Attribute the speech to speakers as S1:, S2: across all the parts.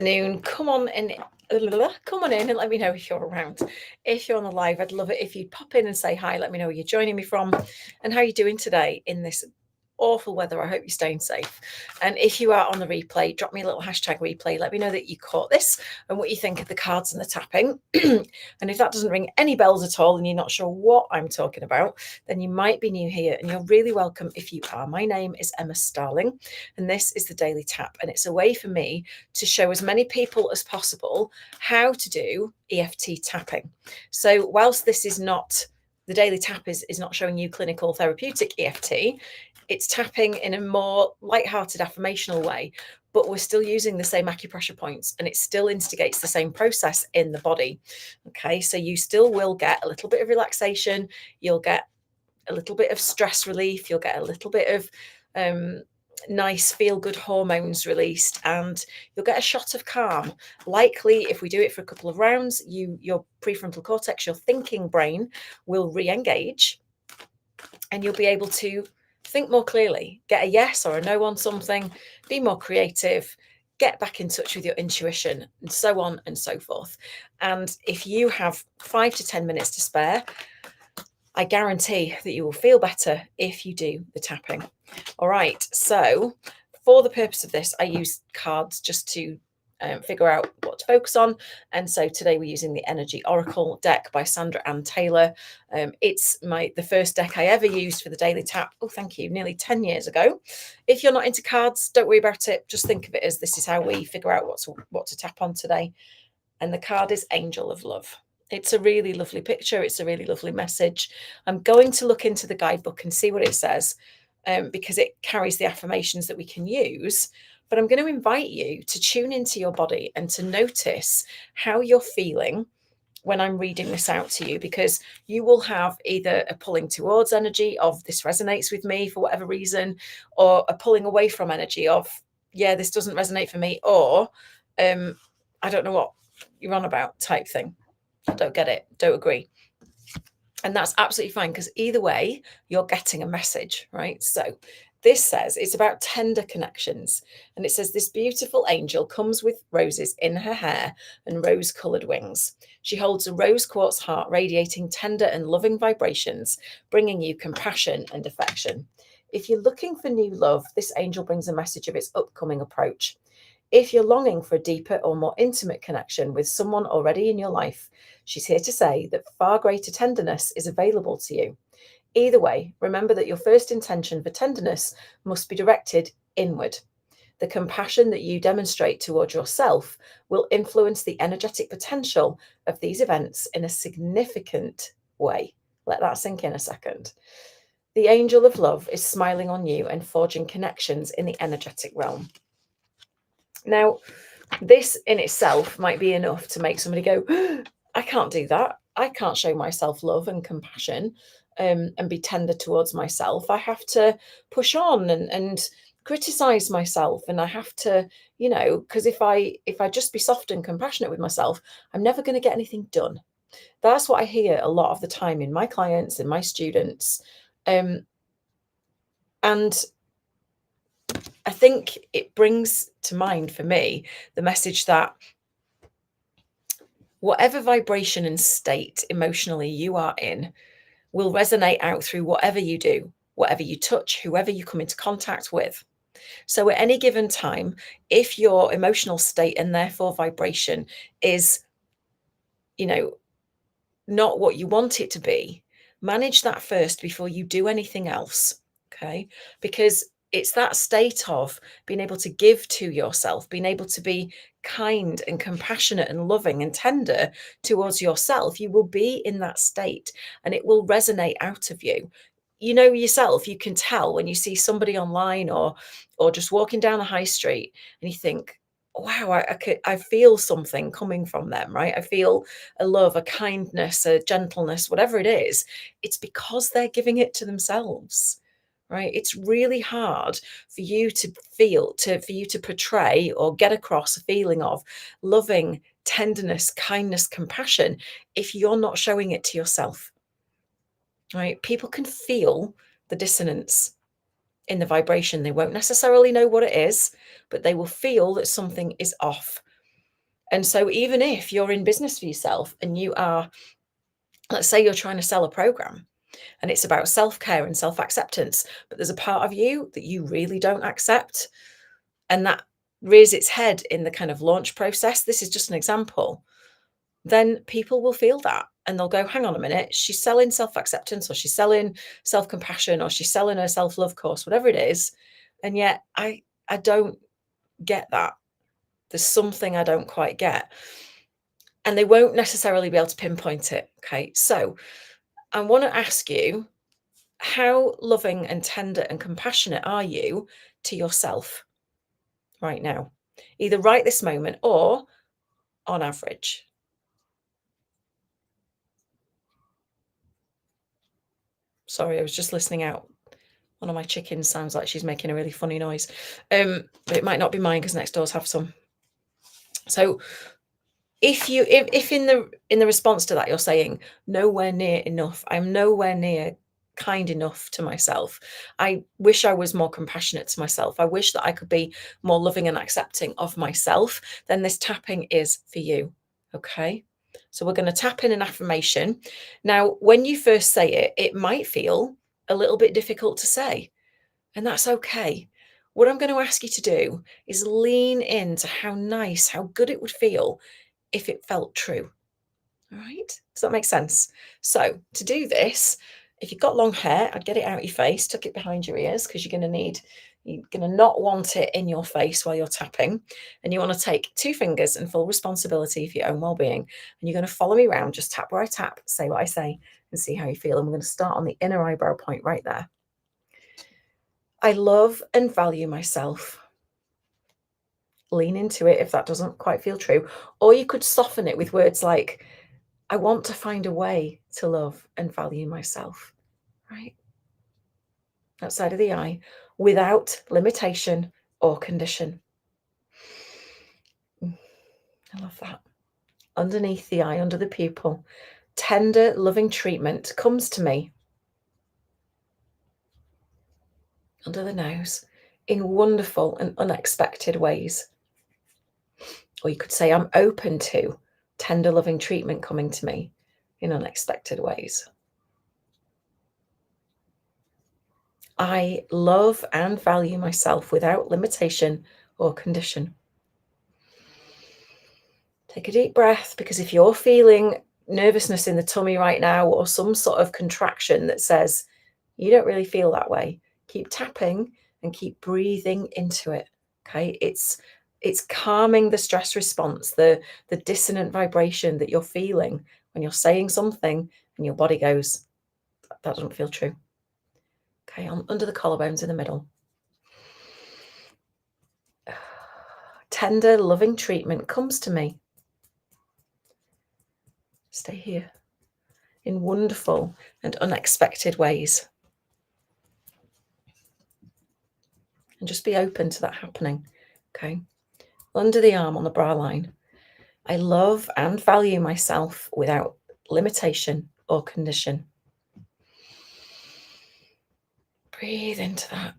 S1: Noon. Come on in and let me know if you're around. If you're on the live, I'd love it if you'd pop in and say hi. Let me know where you're joining me from and how you're doing today in this awful weather. I hope you're staying safe. And if you are on the replay, drop me a little hashtag replay. Let me know that you caught this and what you think of the cards and the tapping. And if that doesn't ring any bells at all and you're not sure what I'm talking about, then you might be new here and you're really welcome if you are. My name is Emma Starling and this is the Daily Tap, and it's a way for me to show as many people as possible how to do EFT tapping. So whilst this is not, the Daily Tap is not showing you clinical therapeutic EFT, it's tapping in a more light-hearted affirmational way, but we're still using the same acupressure points and it still instigates the same process in the body. Okay, so you still will get a little bit of relaxation, you'll get a little bit of stress relief, you'll get a little bit of nice feel-good hormones released, and you'll get a shot of calm. Likely, if we do it for a couple of rounds, your prefrontal cortex, your thinking brain, will re-engage and you'll be able to think more clearly, get a yes or a no on something, be more creative, get back in touch with your intuition, and so on and so forth. And if you have 5 to 10 minutes to spare, I guarantee that you will feel better if you do the tapping. All right, so for the purpose of this, I use cards just to figure out what to focus on. And so today we're using the Energy Oracle deck by Sandra Ann Taylor. It's the first deck I ever used for the Daily Tap. Oh, thank you, nearly 10 years ago. If you're not into cards, don't worry about it. Just think of it as this is how we figure out what to tap on today. And the card is Angel of Love. It's a really lovely picture. It's a really lovely message. I'm going to look into the guidebook and see what it says because it carries the affirmations that we can use. But I'm going to invite you to tune into your body and to notice how you're feeling when I'm reading this out to you, because you will have either a pulling towards energy of this resonates with me for whatever reason, or a pulling away from energy of, yeah, this doesn't resonate for me, or I don't know what you're on about type thing. Don't get it, don't agree. And that's absolutely fine, because either way, you're getting a message, right? So this says it's about tender connections. And it says this beautiful angel comes with roses in her hair and rose-colored wings. She holds a rose quartz heart radiating tender and loving vibrations, bringing you compassion and affection. If you're looking for new love, this angel brings a message of its upcoming approach. If you're longing for a deeper or more intimate connection with someone already in your life, she's here to say that far greater tenderness is available to you. Either way, remember that your first intention for tenderness must be directed inward. The compassion that you demonstrate towards yourself will influence the energetic potential of these events in a significant way. Let that sink in a second. The angel of love is smiling on you and forging connections in the energetic realm. Now, this in itself might be enough to make somebody go, I can't do that. I can't show myself love and compassion and be tender towards myself. I have to push on and criticize myself, and I have to, because if I just be soft and compassionate with myself, I'm never going to get anything done. That's what I hear a lot of the time in my clients and my students. And I think it brings to mind for me the message that whatever vibration and state emotionally you are in will resonate out through whatever you do, whatever you touch, whoever you come into contact with. So at any given time, if your emotional state and therefore vibration is, not what you want it to be, manage that first before you do anything else. Okay? Because it's that state of being able to give to yourself, being able to be kind and compassionate and loving and tender towards yourself. You will be in that state and it will resonate out of you. You know yourself, you can tell when you see somebody online or just walking down the high street and you think, wow, I feel something coming from them, right? I feel a love, a kindness, a gentleness, whatever it is. It's because they're giving it to themselves, right? It's really hard for you to for you to portray or get across a feeling of loving, tenderness, kindness, compassion if you're not showing it to yourself, right? People can feel the dissonance in the vibration. They won't necessarily know what it is, but they will feel that something is off. And so even if you're in business for yourself and you are, let's say you're trying to sell a program and it's about self-care and self-acceptance, but there's a part of you that you really don't accept, and that rears its head in the kind of launch process. This is just an example. Then people will feel that and they'll go, hang on a minute, she's selling self-acceptance, or she's selling self-compassion, or she's selling her self-love course, whatever it is. And yet I don't get that. There's something I don't quite get. And they won't necessarily be able to pinpoint it. Okay. So I want to ask you, how loving and tender and compassionate are you to yourself right now? Either right this moment or on average. Sorry, I was just listening out. One of my chickens sounds like she's making a really funny noise. But it might not be mine because next doors have some. So if in the response to that you're saying nowhere near enough, I'm nowhere near kind enough to myself, I wish I was more compassionate to myself, I wish that I could be more loving and accepting of myself, then this tapping is for you. Okay, so we're going to tap in an affirmation. Now when you first say it, it might feel a little bit difficult to say, and that's okay. What I'm going to ask you to do is lean into how nice, how good it would feel if it felt true. All right. Does that make sense? So to do this, if you've got long hair, I'd get it out your face, tuck it behind your ears, because you're going to not want it in your face while you're tapping. And you want to take 2 fingers and full responsibility for your own well-being. And you're going to follow me around, just tap where I tap, say what I say, and see how you feel. And we're going to start on the inner eyebrow point right there. I love and value myself. Lean into it if that doesn't quite feel true. Or you could soften it with words like, I want to find a way to love and value myself, right? Outside of the eye, without limitation or condition. I love that. Underneath the eye, under the pupil, tender, loving treatment comes to me. Under the nose, in wonderful and unexpected ways. Or you could say, I'm open to tender, loving treatment coming to me in unexpected ways. I love and value myself without limitation or condition. Take a deep breath, because if you're feeling nervousness in the tummy right now, or some sort of contraction that says you don't really feel that way, keep tapping and keep breathing into it. Okay, it's calming the stress response, the dissonant vibration that you're feeling when you're saying something and your body goes, that doesn't feel true. Okay, under the collarbones in the middle. Tender, loving treatment comes to me. Stay here in wonderful and unexpected ways. And just be open to that happening. Okay. Under the arm on the bra line. I love and value myself without limitation or condition. Breathe into that.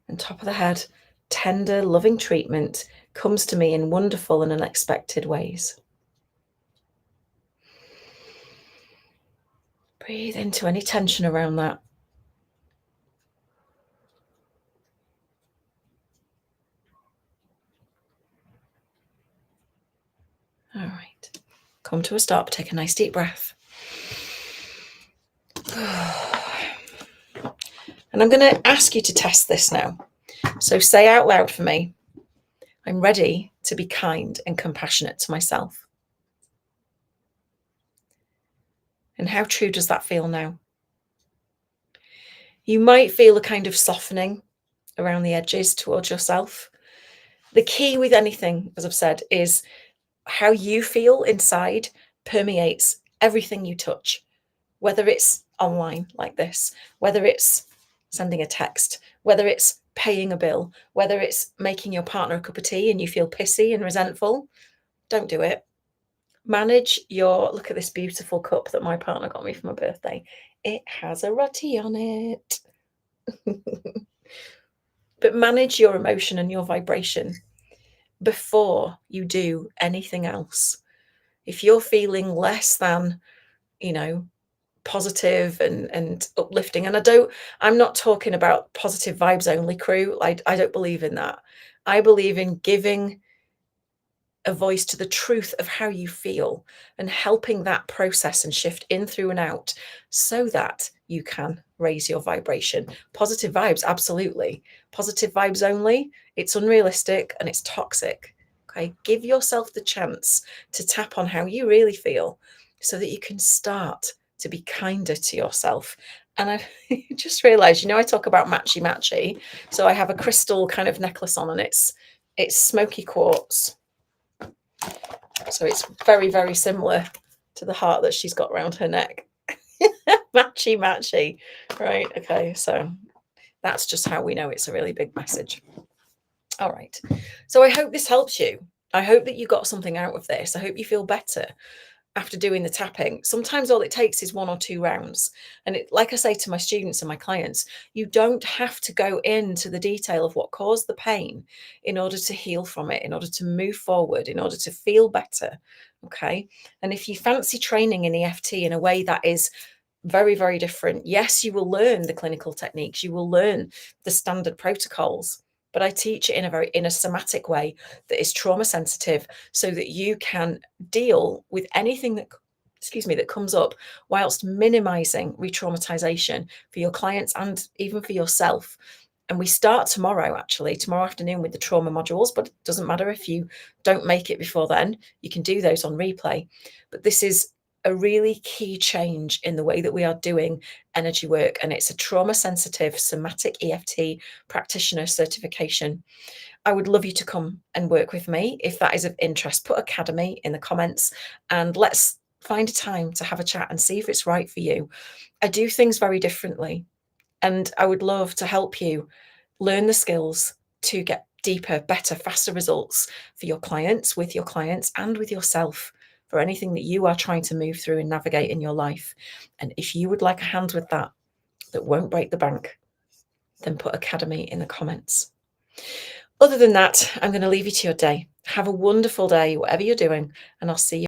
S1: And top of the head, tender, loving treatment comes to me in wonderful and unexpected ways. Breathe into any tension around that. All right. Come to a stop. Take a nice deep breath. And I'm going to ask you to test this now. So say out loud for me, I'm ready to be kind and compassionate to myself. And how true does that feel now? You might feel a kind of softening around the edges towards yourself. The key with anything, as I've said, is how you feel inside permeates everything you touch, whether it's online like this, whether it's sending a text, whether it's paying a bill, whether it's making your partner a cup of tea and you feel pissy and resentful. Don't do it. Manage your, look at this beautiful cup that my partner got me for my birthday. It has a roti on it. but manage your emotion and your vibration before you do anything else. If you're feeling less than, you know, positive and uplifting, and I'm not talking about positive vibes only crew. I don't believe in that. I believe in giving a voice to the truth of how you feel and helping that process and shift in, through, and out so that you can raise your vibration. Positive vibes, absolutely. Positive vibes only, it's unrealistic and it's toxic. Okay, give yourself the chance to tap on how you really feel so that you can start to be kinder to yourself. And I just realized, I talk about matchy matchy. So I have a crystal kind of necklace on, and it's smoky quartz. So it's very, very similar to the heart that she's got around her neck. Matchy, matchy. Right. Okay. So that's just how we know it's a really big message. All right. So I hope this helps you. I hope that you got something out of this. I hope you feel better after doing the tapping. Sometimes all it takes is 1 or 2 rounds. And like I say to my students and my clients, you don't have to go into the detail of what caused the pain in order to heal from it, in order to move forward, in order to feel better. Okay. And if you fancy training in EFT in a way that is very, very different, yes, you will learn the clinical techniques, you will learn the standard protocols, but I teach it in a somatic way that is trauma sensitive, so that you can deal with anything that comes up, whilst minimizing re-traumatization for your clients and even for yourself. And we start tomorrow afternoon, with the trauma modules, but it doesn't matter if you don't make it before then, you can do those on replay. But this is a really key change in the way that we are doing energy work, and it's a trauma sensitive somatic EFT practitioner certification. I would love you to come and work with me. If that is of interest, put Academy in the comments and let's find a time to have a chat and see if it's right for you. I do things very differently, and I would love to help you learn the skills to get deeper, better, faster results for your clients, with your clients, and with yourself, for anything that you are trying to move through and navigate in your life. And if you would like a hand with that won't break the bank, then put Academy in the comments. Other than that, I'm going to leave you to your day. Have a wonderful day, whatever you're doing, and I'll see you